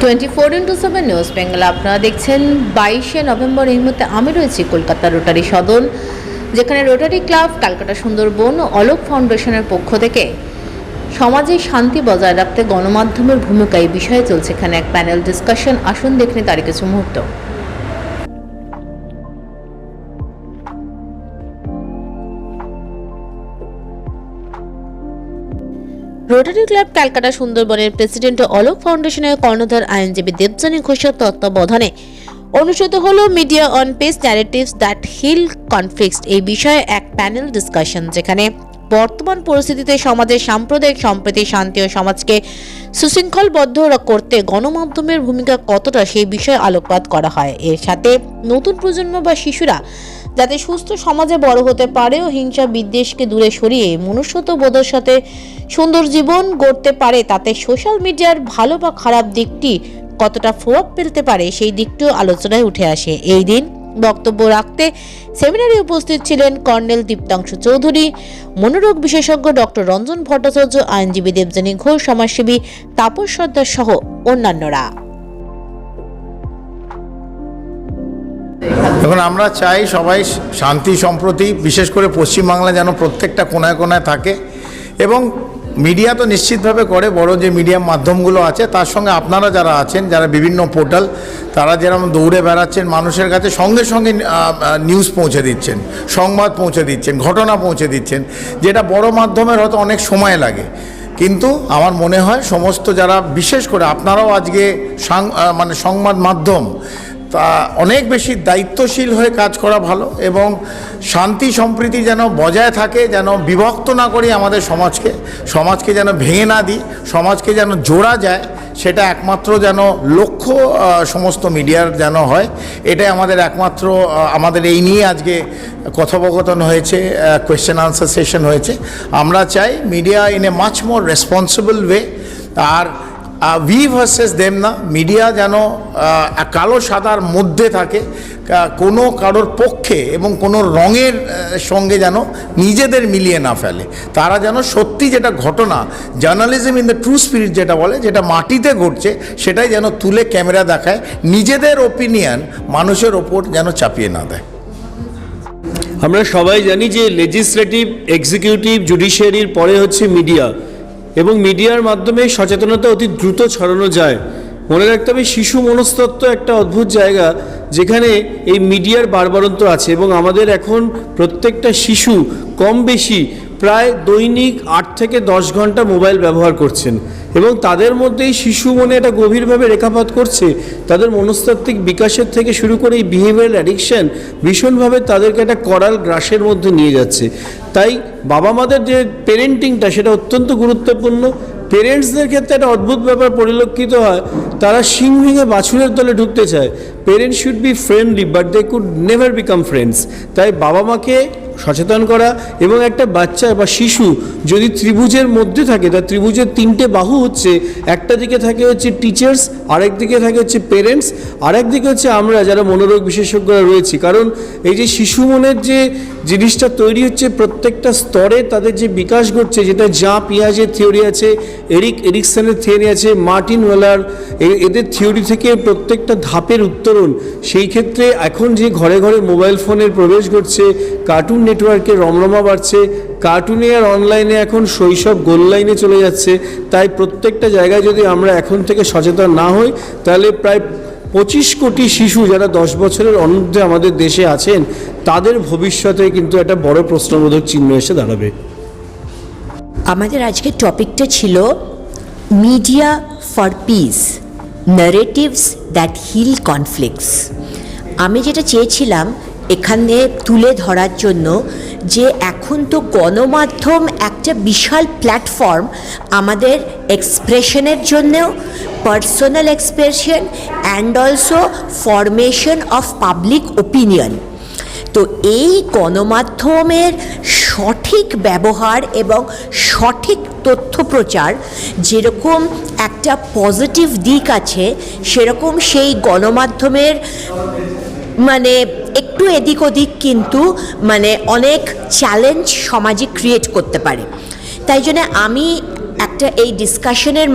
24x7 news Bengal আপনারা দেখছেন 22শে November. এই মুহূর্তে আমি রয়েছি কলকাতা রোটারি সদন, যেখানে রোটারি ক্লাব, ক্যালকাটা সুন্দরবন ও অলোক ফাউন্ডেশনের পক্ষ থেকে সমাজে শান্তি বজায় রাখতে গণমাধ্যমের ভূমিকা এই বিষয়ে চলছে এখানে এক প্যানেল ডিসকাশন। আসুন দেখে নিই তার কিছু মুহূর্ত। রোটারি ক্লাব ক্যালকাটা সুন্দরবনের প্রেসিডেন্ট ও অলোক ফাউন্ডেশনের কর্ণধার আইনজীবী দেবযানী ঘোষের তত্ত্বাবধানে অনুষ্ঠিত হল media on peace narratives that heal conflicts এই বিষয়ে এক প্যানেল ডিসকাশন, যেখানে বর্তমান পরিস্থিতিতে সমাজের সাম্প্রদায়িক সম্প্রীতি, শান্তি ও সমাজকে সুশৃঙ্খলবদ্ধ করতে গণমাধ্যমের ভূমিকা কতটা সেই বিষয়ে আলোকপাত করা হয়। এর সাথে নতুন প্রজন্ম বা শিশুরা যাতে সুস্থ সমাজে বড় হতে পারে ও হিংসা বিদ্বেষকে দূরে সরিয়ে মনুষ্যত্ববোধের সাথে সুন্দর জীবন গড়তে পারে, তাতে সোশ্যাল মিডিয়ার ভালো বা খারাপ দিকটি কতটা প্রভাব ফেলতে পারে সেই দিকটিও আলোচনায় উঠে আসে। এই দিন বক্তব্য রাখতে সেমিনারে উপস্থিত ছিলেন কর্নেল দীপ্তাংশু চৌধুরী, মনোরোগ বিশেষজ্ঞ ডক্টর রঞ্জন ভট্টাচার্য, আইনজীবী দেবযানী ঘোষ, সমাজসেবী তাপস সর্দার সহ অন্যান্যরা। এখন আমরা চাই সবাই শান্তি সম্প্রতি, বিশেষ করে পশ্চিমবাংলা যেন প্রত্যেকটা কোনায় কোনায় থাকে, এবং মিডিয়া তো নিশ্চিতভাবে করে, বড় যে মিডিয়া মাধ্যমগুলো আছে তার সঙ্গে আপনারা যারা আছেন, যারা বিভিন্ন পোর্টাল, তারা যেরকম দৌড়ে বেড়াচ্ছেন মানুষের কাছে, সঙ্গে সঙ্গে নিউজ পৌঁছে দিচ্ছেন, সংবাদ পৌঁছে দিচ্ছেন, ঘটনা পৌঁছে দিচ্ছেন, যেটা বড় মাধ্যমের হয়তো অনেক সময় লাগে। কিন্তু আমার মনে হয় সমস্ত যারা, বিশেষ করে আপনারাও আজকে সংবাদ মাধ্যম, তা অনেক বেশি দায়িত্বশীল হয়ে কাজ করা ভালো, এবং শান্তি সম্প্রীতি যেন বজায় থাকে, যেন বিভক্ত না করি আমাদের সমাজকে যেন ভেঙে না দিই, সমাজকে যেন জোড়া যায়, সেটা একমাত্র যেন লক্ষ্য সমস্ত মিডিয়ার যেন হয়। এটাই আমাদের একমাত্র, আমাদের এই নিয়ে আজকে কথোপকথন হয়েছে, কোয়েশ্চেন আনসার সেশন হয়েছে। আমরা চাই media in a much more responsible way, আর উই ভার্সেস দেম না, মিডিয়া যেন কালো সাদার মধ্যে থাকে, কোনো কারোর পক্ষে এবং কোনো রঙের সঙ্গে যেন নিজেদের মিলিয়ে না ফেলে। তারা যেন সত্যি যেটা ঘটনা, journalism in the true spirit যেটা বলে, যেটা মাটিতে ঘটছে সেটাই যেন তুলে ক্যামেরা দেখায়, নিজেদের ওপিনিয়ন মানুষের ওপর যেন চাপিয়ে না দেয়। আমরা সবাই জানি যে লেজিসলেটিভ, এক্সিকিউটিভ, জুডিশিয়ারির পরে হচ্ছে মিডিয়া, এবং মিডিয়ার মাধ্যমে সচেতনতা অতি দ্রুত ছড়ানো যায়। মনে রাখতে হবে শিশু মনস্তত্ত্ব একটা অদ্ভুত জায়গা, যেখানে এই মিডিয়ার বারবারন্ত আছে, এবং আমাদের এখন প্রত্যেকটা শিশু কম বেশি প্রায় দৈনিক 8 থেকে 10 ঘন্টা মোবাইল ব্যবহার করছেন, এবং তাদের মধ্যেই শিশু মনে এটা গভীরভাবে রেখাপাত করছে। তাদের মনস্তাত্ত্বিক বিকাশের থেকে শুরু করে এই বিহেভিয়ারাল অ্যাডিকশান ভীষণভাবে তাদেরকে একটা করাল গ্রাসের মধ্যে নিয়ে যাচ্ছে। তাই বাবা মাদের যে পেরেন্টিংটা, সেটা অত্যন্ত গুরুত্বপূর্ণ। পেরেন্টসদের ক্ষেত্রে একটা অদ্ভুত ব্যাপার পরিলক্ষিত হয়, তারা শিং ভেঙে বাছুরের দলে ঢুকতে চায়। Parents should be friendly, but they could never become friends. তাই বাবা মাকে সচেতন করা, এবং একটা বাচ্চা বা শিশু যদি ত্রিভুজের মধ্যে থাকে, তার ত্রিভুজের 3টে বাহু হচ্ছে, একটা দিকে থাকে হচ্ছে টিচার্স, আরেক দিকে থাকে হচ্ছে পেরেন্টস, আরেক দিকে হচ্ছে আমরা যারা মনোরোগ বিশেষজ্ঞরা রয়েছি। কারণ এই যে শিশু মনের যে জিনিসটা তৈরি হচ্ছে, প্রত্যেকটা স্তরে তাদের যে বিকাশ ঘটছে, যেটা জা পিয়াজের থিওরি আছে, এরিকসনের থিওরি আছে, মার্টিন ওয়েলার, এদের থিওরি থেকে প্রত্যেকটা ধাপের উত্তরণ। সেই ক্ষেত্রে এখন যে ঘরে ঘরে মোবাইল ফোনের প্রবেশ ঘটছে, কার্টুন নেটওয়ার্কের রমরমা বাড়ছে, কার্টুনে আর অনলাইনে এখন শৈশব গোল লাইনে চলে যাচ্ছে। তাই প্রত্যেকটা জায়গায় যদি আমরা এখন থেকে সচেতন না হই, তাহলে প্রায় 25 কোটি শিশু যারা 10 বছরের অনূর্ধ্বে আমাদের দেশে আছেন, তাদের ভবিষ্যতে কিন্তু একটা বড় প্রশ্নবোধক চিহ্ন এসে দাঁড়াবে। আমাদের আজকের টপিকটা ছিল media for peace, narratives that heal conflicts. আমি যেটা চেয়েছিলাম এখানে তুলে ধরার জন্য, যে এখন তো গণমাধ্যম একটা বিশাল প্ল্যাটফর্ম আমাদের এক্সপ্রেশনের জন্যেও, personal expression and also formation of public opinion. তো এই গণমাধ্যমের সঠিক ব্যবহার এবং সঠিক তথ্য প্রচার, যেরকম একটা পজিটিভ দিক আছে, সেরকম সেই গণমাধ্যমের একটু এদিক ওদিক কিন্তু অনেক চ্যালেঞ্জ সমাজে ক্রিয়েট করতে পারে। তাই জন্য আমি একটা এই ডিসকাশনের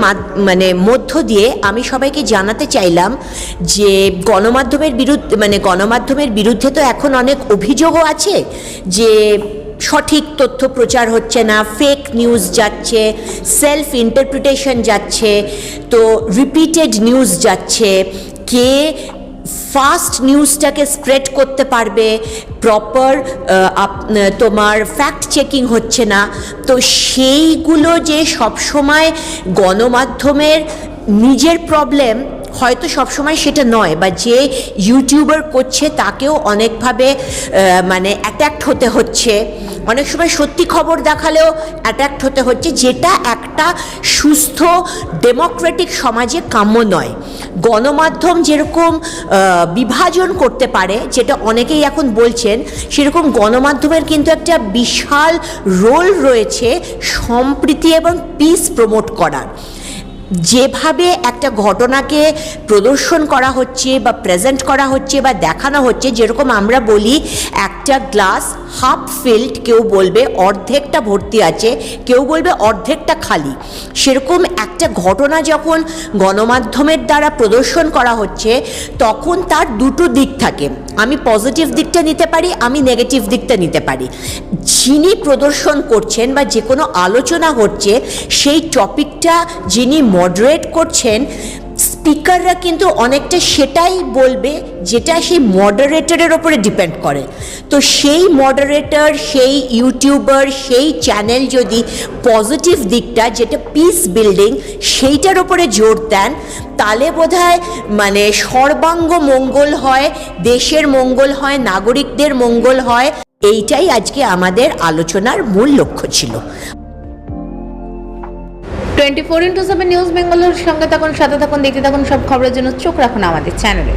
মানে মধ্য দিয়ে আমি সবাইকে জানাতে চাইলাম যে গণমাধ্যমের বিরুদ্ধে তো এখন অনেক অভিযোগও আছে যে সঠিক তথ্য প্রচার হচ্ছে না, ফেক নিউজ যাচ্ছে, সেলফ ইন্টারপ্রিটেশন যাচ্ছে, তো রিপিটেড নিউজ যাচ্ছে, কে ফাস্ট নিউজটাকে স্প্রেড করতে পারবে, প্রপার তোমার ফ্যাক্ট চেকিং হচ্ছে না। তো সেইগুলো যে সবসময় গণমাধ্যমের নিজের প্রবলেম হয়তো সবসময় সেটা নয়, বা যে ইউটিউবার করছে তাকেও অনেকভাবে মানে অ্যাট্যাক্ট হতে হচ্ছে, অনেক সময় সত্যি খবর দেখালেও অ্যাট্যাক্ট হতে হচ্ছে, যেটা একটা সুস্থ ডেমোক্রেটিক সমাজে কাম্য নয়। গণমাধ্যম যেরকম বিভাজন করতে পারে, যেটা অনেকেই এখন বলছেন, সেরকম গণমাধ্যমের কিন্তু একটা বিশাল রোল রয়েছে সম্প্রীতি এবং পিস প্রমোট করার। যেভাবে একটা ঘটনাকে প্রদর্শন করা হচ্ছে বা প্রেজেন্ট করা হচ্ছে বা দেখানো হচ্ছে, যেরকম আমরা বলি একটা গ্লাস হাফ ফিল্ড, কেউ বলবে অর্ধেকটা ভর্তি আছে, কেউ বলবে অর্ধেকটা খালি, সেরকম একটা ঘটনা যখন গণমাধ্যমের দ্বারা প্রদর্শন করা হচ্ছে তখন তার দুটো দিক থাকে। আমি পজিটিভ দিকটা নিতে পারি, আমি নেগেটিভ দিকটা নিতে পারি। যিনি প্রদর্শন করছেন বা যে কোনো আলোচনা হচ্ছে, সেই টপিকটা যিনি মডারেট করছেন, স্পিকাররা কিন্তু অনেকটা সেটাই বলবে যেটা সেই মডারেটরের ওপরে ডিপেন্ড করে। তো সেই মডারেটর, সেই ইউটিউবার, সেই চ্যানেল যদি পজিটিভ দিকটা, যেটা পিস বিল্ডিং, সেইটার ওপরে জোর দেন, তাহলে বোধহয় মানে সর্বাঙ্গ মঙ্গল হয়, দেশের মঙ্গল হয়, নাগরিকদের মঙ্গল হয়। এইটাই আজকে আমাদের আলোচনার মূল লক্ষ্য ছিল। 24x7 নিউজ বেঙ্গলের সঙ্গে থাকুন, সাথে থাকুন, দেখতে থাকুন সব খবরের জন্য চোখ রাখুন আমাদের চ্যানেলে।